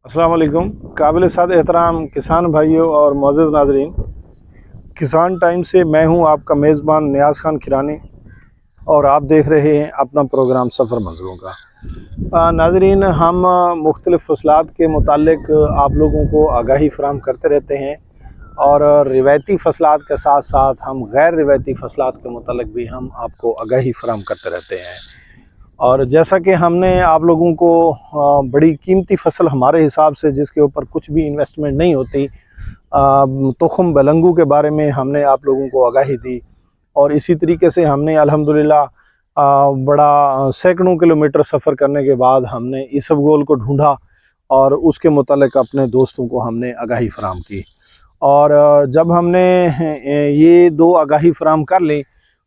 अस्सलाम वालेकुम। काबिल-ए-साद एहतराम किसान भाइयों और मोअज़्ज़ज़ नाज़रीन, किसान टाइम से मैं हूं आपका मेज़बान नियाज़ खान किरानी और आप देख रहे हैं अपना प्रोग्राम सफ़र मंज़िलों का। नाज़रीन, हम मुख्तलिफ़ फ़सलात के मुतालिक आप लोगों को आगाही फ़राहम करते रहते हैं और रिवायती फ़सलात के साथ साथ हम गैर रिवायती फ़सलात के मुतालिक भी हम आपको आगाही फ़राहम करते रहते हैं। और जैसा कि हमने आप लोगों को बड़ी कीमती फ़सल हमारे हिसाब से जिसके ऊपर कुछ भी इन्वेस्टमेंट नहीं होती, तुख़्म बेलंगू के बारे में हमने आप लोगों को आगाही दी और इसी तरीके से हमने अल्हम्दुलिल्लाह बड़ा सैकड़ों किलोमीटर सफ़र करने के बाद हमने इसबगोल को ढूंढा और उसके मुतालिक अपने दोस्तों को हमने आगाही फ़राहम की। और जब हमने ये दो आगाही फ़राहम कर ली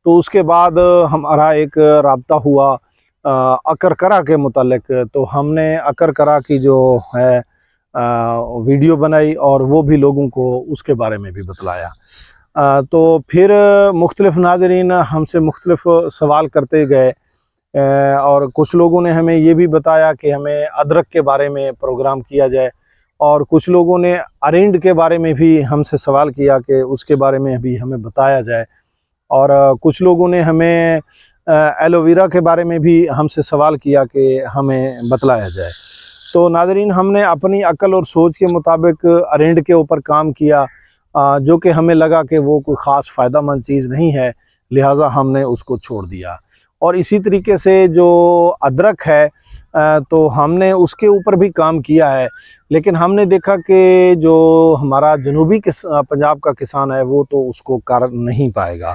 तो उसके बाद हमारा एक राब्ता हुआ अकरकरा के मुतालिक। तो हमने अकरकरा की जो है वीडियो बनाई और वो भी लोगों को उसके बारे में भी बतलाया। तो फिर मुख्तलिफ़ नाज़रीन हमसे मुख्तलिफ़ सवाल करते गए और कुछ लोगों ने हमें ये भी बताया कि हमें अदरक के बारे में प्रोग्राम किया जाए और कुछ लोगों ने अरिंड के बारे में भी हमसे सवाल किया कि उसके बारे में भी हमें बताया जाए और कुछ लोगों ने हमें एलोवेरा के बारे में भी हमसे सवाल किया कि हमें बतलाया जाए। तो नाज़रीन, हमने अपनी अक्ल और सोच के मुताबिक अरिंड के ऊपर काम किया, जो कि हमें लगा कि वो कोई ख़ास फ़ायदेमंद चीज़ नहीं है, लिहाजा हमने उसको छोड़ दिया। और इसी तरीके से जो अदरक है तो हमने उसके ऊपर भी काम किया है, लेकिन हमने देखा कि जो हमारा जनूबी पंजाब का किसान है वो तो उसको कर नहीं पाएगा।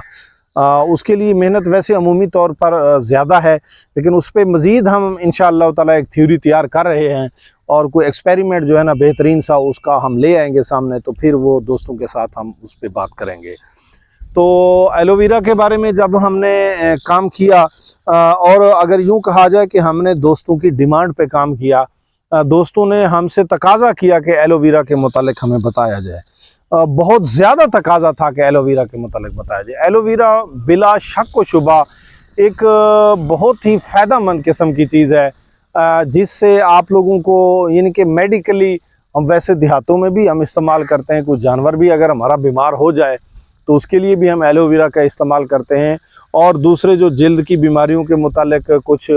उसके लिए मेहनत वैसे अमूमी तौर पर ज़्यादा है, लेकिन उस पर मज़ीद हम इंशाअल्लाह ताला एक थ्योरी तैयार कर रहे हैं और कोई एक्सपेरिमेंट जो है ना बेहतरीन सा उसका हम ले आएंगे सामने, तो फिर वो दोस्तों के साथ हम उस पर बात करेंगे। तो एलोवेरा के बारे में जब हमने काम किया और अगर यूँ कहा जाए कि हमने दोस्तों की डिमांड पे काम किया, दोस्तों ने हमसे तकाज़ा किया कि एलोवेरा के मुतालिक हमें बताया जाए। बहुत ज़्यादा तकाज़ा था कि एलोवेरा के मुतालिक बताया जाए। एलोवेरा बिला शक व शुबा एक बहुत ही फ़ायदेमंद किस्म की चीज़ है, जिससे आप लोगों को यानी कि मेडिकली हम वैसे देहातों में भी हम इस्तेमाल करते हैं। कुछ जानवर भी अगर हमारा बीमार हो जाए तो उसके लिए भी हम एलोवेरा का इस्तेमाल करते हैं और दूसरे जो जल्द की बीमारियों के मुतालिक कुछ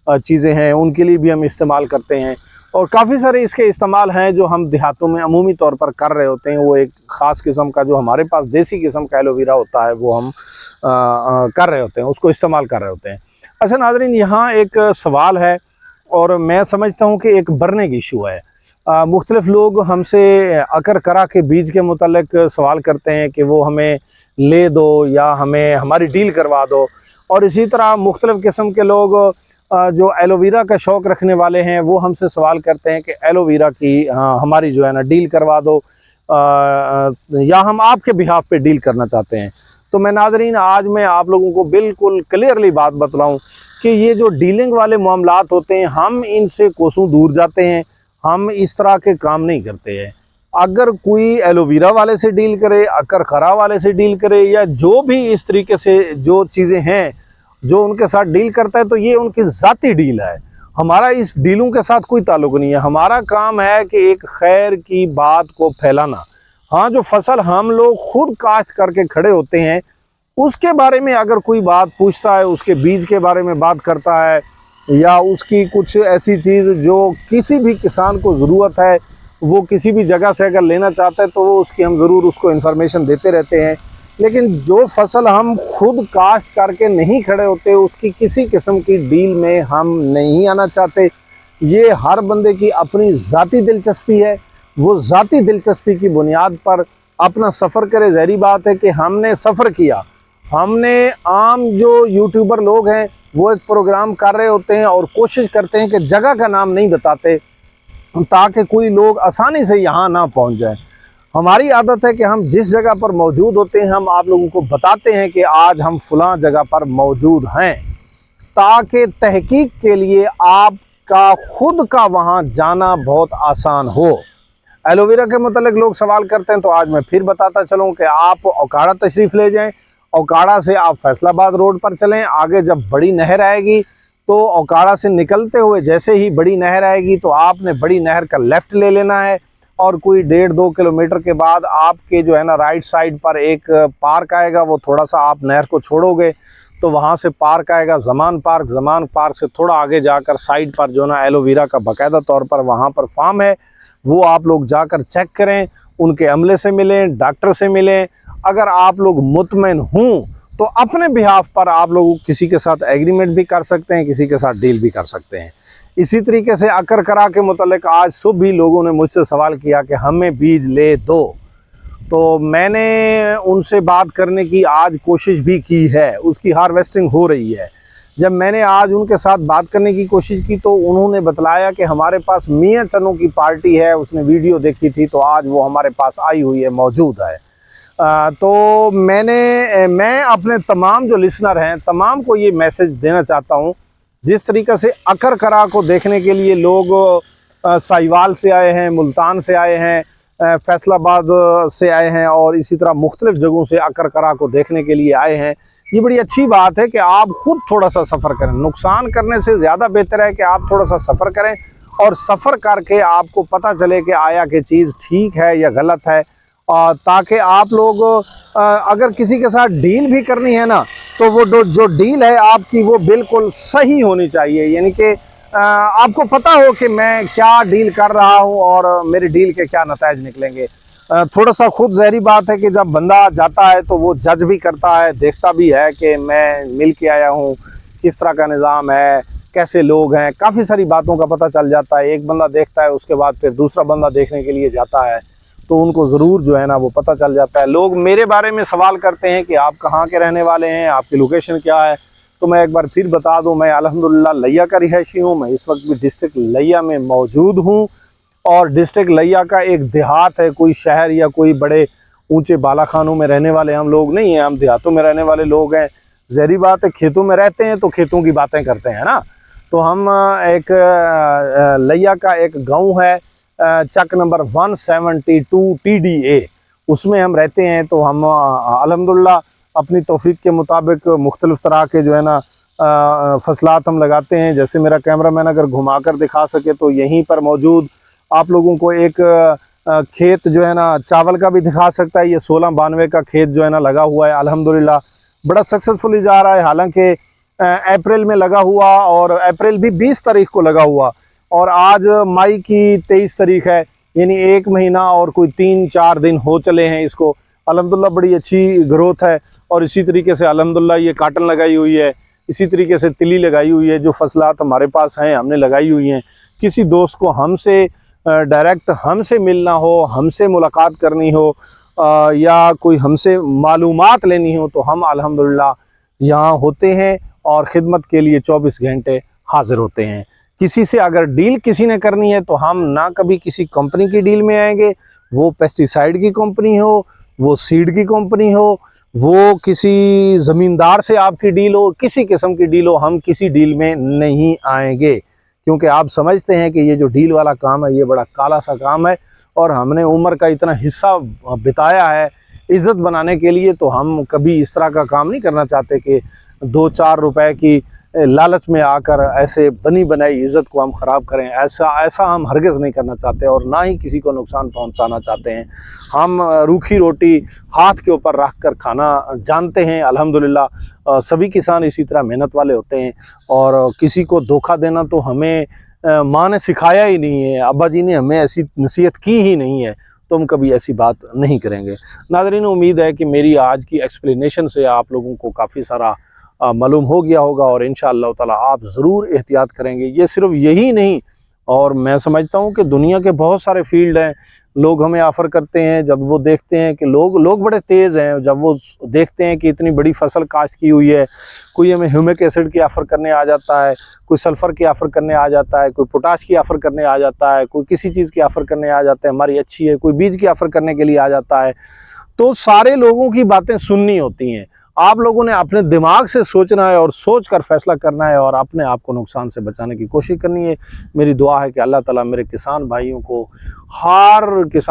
चीज़ें हैं उनके लिए भी हम इस्तेमाल करते हैं। और काफ़ी सारे इसके इस्तेमाल हैं जो हम देहातों में अमूमी तौर पर कर रहे होते हैं। वो एक ख़ास किस्म का जो हमारे पास देसी किस्म का एलोवेरा होता है वो हम कर रहे होते हैं, उसको इस्तेमाल कर रहे होते हैं। अच्छा नाज़रीन, यहाँ एक सवाल है और मैं समझता हूँ कि एक बर्निंग इशू है। मुख्तलिफ़ लोग हमसे अकरकरा के बीज के मुतालिक सवाल करते हैं कि वो हमें ले दो या हमें हमारी डील करवा दो, और इसी तरह मुख्तलिफ़ किस्म के लोग जो एलोवेरा का शौक़ रखने वाले हैं वो हमसे सवाल करते हैं कि एलोवेरा की हमारी जो है ना डील करवा दो, या हम आपके बिहाफ पे डील करना चाहते हैं। तो मैं नाज़रीन आज मैं आप लोगों को बिल्कुल क्लियरली बात बतलाऊं कि ये जो डीलिंग वाले मामलात होते हैं हम इनसे कोसों दूर जाते हैं, हम इस तरह के काम नहीं करते हैं। अगर कोई एलोवेरा वाले से डील करे, अकरकरा वाले से डील करे, या जो भी इस तरीके से जो चीज़ें हैं जो उनके साथ डील करता है, तो ये उनकी ज़ाती डील है। हमारा इस डीलों के साथ कोई ताल्लुक़ नहीं है। हमारा काम है कि एक खैर की बात को फैलाना। हाँ, जो फसल हम लोग खुद काश्त करके खड़े होते हैं उसके बारे में अगर कोई बात पूछता है, उसके बीज के बारे में बात करता है या उसकी कुछ ऐसी चीज़ जो किसी भी किसान को ज़रूरत है, वो किसी भी जगह से अगर लेना चाहता है तो वो उसकी हम ज़रूर उसको इन्फॉर्मेशन देते रहते हैं। लेकिन जो फसल हम खुद काश्त करके नहीं खड़े होते उसकी किसी किस्म की डील में हम नहीं आना चाहते। ये हर बंदे की अपनी ज़ाती दिलचस्पी है, वो ज़ाती दिलचस्पी की बुनियाद पर अपना सफ़र करे। ज़ाहिर बात है कि हमने सफ़र किया, हमने आम जो यूट्यूबर लोग हैं वो एक प्रोग्राम कर रहे होते हैं और कोशिश करते हैं कि जगह का नाम नहीं बताते ताकि कोई लोग आसानी से यहाँ ना पहुँच जाए। हमारी आदत है कि हम जिस जगह पर मौजूद होते हैं हम आप लोगों को बताते हैं कि आज हम फ़लाँ जगह पर मौजूद हैं, ताकि तहकीक के लिए आपका खुद का वहाँ जाना बहुत आसान हो। एलोवेरा के मतलब लोग सवाल करते हैं, तो आज मैं फिर बताता चलूँ कि आप ओकाड़ा तशरीफ़ ले जाएं, ओकाड़ा से आप फैसलाबाद रोड पर चलें, आगे जब बड़ी नहर आएगी तो ओकाड़ा से निकलते हुए जैसे ही बड़ी नहर आएगी तो आपने बड़ी नहर का लेफ़्ट ले लेना है, और कोई 1.5-2 किलोमीटर के बाद आपके जो है ना राइट साइड पर एक पार्क आएगा। वो थोड़ा सा आप नहर को छोड़ोगे तो वहाँ से पार्क आएगा ज़मान पार्क। ज़मान पार्क से थोड़ा आगे जाकर साइड पर जो ना एलोवेरा का बाकायदा तौर पर वहाँ पर फार्म है, वो आप लोग जाकर चेक करें, उनके अमले से मिलें, डॉक्टर से मिलें। अगर आप लोग मुतमईन हों तो अपने बिहाफ पर आप लोग किसी के साथ एग्रीमेंट भी कर सकते हैं, किसी के साथ डील भी कर सकते हैं। इसी तरीके से अकरकरा के मुतल्लिक आज सुबह भी लोगों ने मुझसे सवाल किया कि हमें बीज ले दो, तो मैंने उनसे बात करने की आज कोशिश भी की है। उसकी हार्वेस्टिंग हो रही है। जब मैंने आज उनके साथ बात करने की कोशिश की तो उन्होंने बतलाया कि हमारे पास मियाँ चनों की पार्टी है, उसने वीडियो देखी थी तो आज वो हमारे पास आई हुई है, मौजूद है। तो मैं अपने तमाम जो लिसनर हैं तमाम को ये मैसेज देना चाहता हूँ, जिस तरीक़े से अकरकरा को देखने के लिए लोग साहिवाल से आए हैं, मुल्तान से आए हैं, फैसलाबाद से आए हैं और इसी तरह मुख्तलिफ़ जगहों से अकरकरा को देखने के लिए आए हैं। ये बड़ी अच्छी बात है कि आप खुद थोड़ा सा सफ़र करें। नुकसान करने से ज़्यादा बेहतर है कि आप थोड़ा सा सफ़र करें और सफ़र करके आपको पता चले कि आया कि चीज़ ठीक है या गलत है, ताकि आप लोग अगर किसी के साथ डील भी करनी है ना तो वो जो डील है आपकी वो बिल्कुल सही होनी चाहिए। यानी कि आपको पता हो कि मैं क्या डील कर रहा हूँ और मेरी डील के क्या नताइज निकलेंगे। थोड़ा सा खुद ज़हरी बात है कि जब बंदा जाता है तो वो जज भी करता है, देखता भी है कि मैं मिल के आया हूँ, किस तरह का निज़ाम है, कैसे लोग हैं, काफ़ी सारी बातों का पता चल जाता है। एक बंदा देखता है, उसके बाद फिर दूसरा बंदा देखने के लिए जाता है तो उनको ज़रूर जो है ना वो पता चल जाता है। लोग मेरे बारे में सवाल करते हैं कि आप कहाँ के रहने वाले हैं, आपकी लोकेशन क्या है। तो मैं एक बार फिर बता दूं, मैं अल्हम्दुलिल्लाह लिया का रिहायशी हूं। मैं इस वक्त भी डिस्ट्रिक्ट लिया में मौजूद हूं और डिस्ट्रिक्ट लिया का एक देहात है, कोई शहर या कोई बड़े ऊंचे बालाखानों में रहने वाले हम लोग नहीं हैं, हम देहातों में रहने वाले लोग हैं। ज़हरी बात है, खेतों में रहते हैं तो खेतों की बातें करते हैं ना। तो हम एक लिया का एक गाँव है चक नंबर 172 TDA, उसमें हम रहते हैं। तो हम अल्हम्दुलिल्लाह अपनी तौफीक के मुताबिक मुख्तलिफ़ तरह के जो है ना फसलात हम लगाते हैं। जैसे मेरा कैमरामैन अगर घुमा कर दिखा सके तो यहीं पर मौजूद आप लोगों को एक खेत जो है ना चावल का भी दिखा सकता है। ये 1692 का खेत जो है ना लगा हुआ है, अल्हम्दुलिल्लाह बड़ा सक्सेसफुली जा रहा है। हालांकि अप्रैल में लगा हुआ और अप्रैल भी 20 तारीख को लगा हुआ और आज मई की 23 तारीख है, यानी 1 महीना और कोई 3-4 दिन हो चले हैं इसको। अल्हम्दुलिल्लाह बड़ी अच्छी ग्रोथ है। और इसी तरीके से अल्हम्दुलिल्लाह ये काटन लगाई हुई है, इसी तरीके से तिली लगाई हुई है। जो फसलात हमारे पास हैं हमने लगाई हुई हैं। किसी दोस्त को हमसे डायरेक्ट हमसे मिलना हो, हमसे मुलाकात करनी हो या कोई हमसे मालूमात लेनी हो तो हम अल्हम्दुलिल्लाह यहाँ होते हैं और ख़िदमत के लिए 24 घंटे हाज़िर होते हैं। किसी से अगर डील किसी ने करनी है तो हम ना कभी किसी कंपनी की डील में आएंगे, वो पेस्टिसाइड की कंपनी हो, वो सीड की कंपनी हो, वो किसी ज़मींदार से आपकी डील हो, किसी किस्म की डील हो, हम किसी डील में नहीं आएंगे। क्योंकि आप समझते हैं कि ये जो डील वाला काम है ये बड़ा काला सा काम है और हमने उम्र का इतना हिस्सा बिताया है इज़्ज़त बनाने के लिए, तो हम कभी इस तरह का काम नहीं करना चाहते कि 2-4 रुपए की लालच में आकर ऐसे बनी बनाई इज़्ज़त को हम ख़राब करें। ऐसा हम हरगिज़ नहीं करना चाहते और ना ही किसी को नुकसान पहुंचाना चाहते हैं। हम रूखी रोटी हाथ के ऊपर रख कर खाना जानते हैं। अल्हम्दुलिल्लाह सभी किसान इसी तरह मेहनत वाले होते हैं और किसी को धोखा देना तो हमें माँ ने सिखाया ही नहीं है, अब्बा जी ने हमें ऐसी नसीहत की ही नहीं है, तो हम कभी ऐसी बात नहीं करेंगे। नाज़रीन, उम्मीद है कि मेरी आज की एक्सप्लेनेशन से आप लोगों को काफ़ी सारा मालूम हो गया होगा और इंशाअल्लाह ताला आप ज़रूर एहतियात करेंगे। ये सिर्फ यही नहीं, और मैं समझता हूँ कि दुनिया के बहुत सारे फील्ड हैं। लोग हमें ऑफ़र करते हैं, जब वो देखते हैं कि लोग बड़े तेज़ हैं, जब वो देखते हैं कि इतनी बड़ी फसल काश्त की हुई है, कोई हमें ह्यूमिक एसिड की ऑफ़र करने आ जाता है, कोई सल्फ़र की ऑफ़र करने आ जाता है, कोई पोटाश की ऑफ़र करने आ जाता है, कोई किसी चीज़ की ऑफ़र करने आ जाता है हमारी अच्छी है, कोई बीज की ऑफ़र करने के लिए आ जाता है। तो सारे लोगों की बातें सुननी होती हैं। आप लोगों ने अपने दिमाग से सोचना है और सोच कर फैसला करना है और अपने आप को नुकसान से बचाने की कोशिश करनी है। मेरी दुआ है कि अल्लाह ताला मेरे किसान भाइयों को,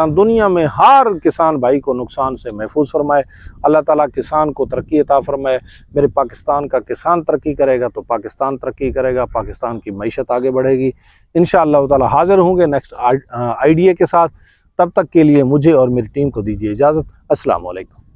दुनिया में हर किसान भाई को नुकसान से महफूज फरमाए। अल्लाह ताला किसान को तरक्की अता फरमाए। मेरे पाकिस्तान का किसान तरक्की करेगा तो पाकिस्तान तरक्की करेगा, पाकिस्तान की मईशत आगे बढ़ेगी। इंशाअल्लाह ताला हाजिर होंगे नेक्स्ट आइडिया के साथ। तब तक के लिए मुझे और मेरी टीम को दीजिए इजाज़त। अस्सलाम वालेकुम।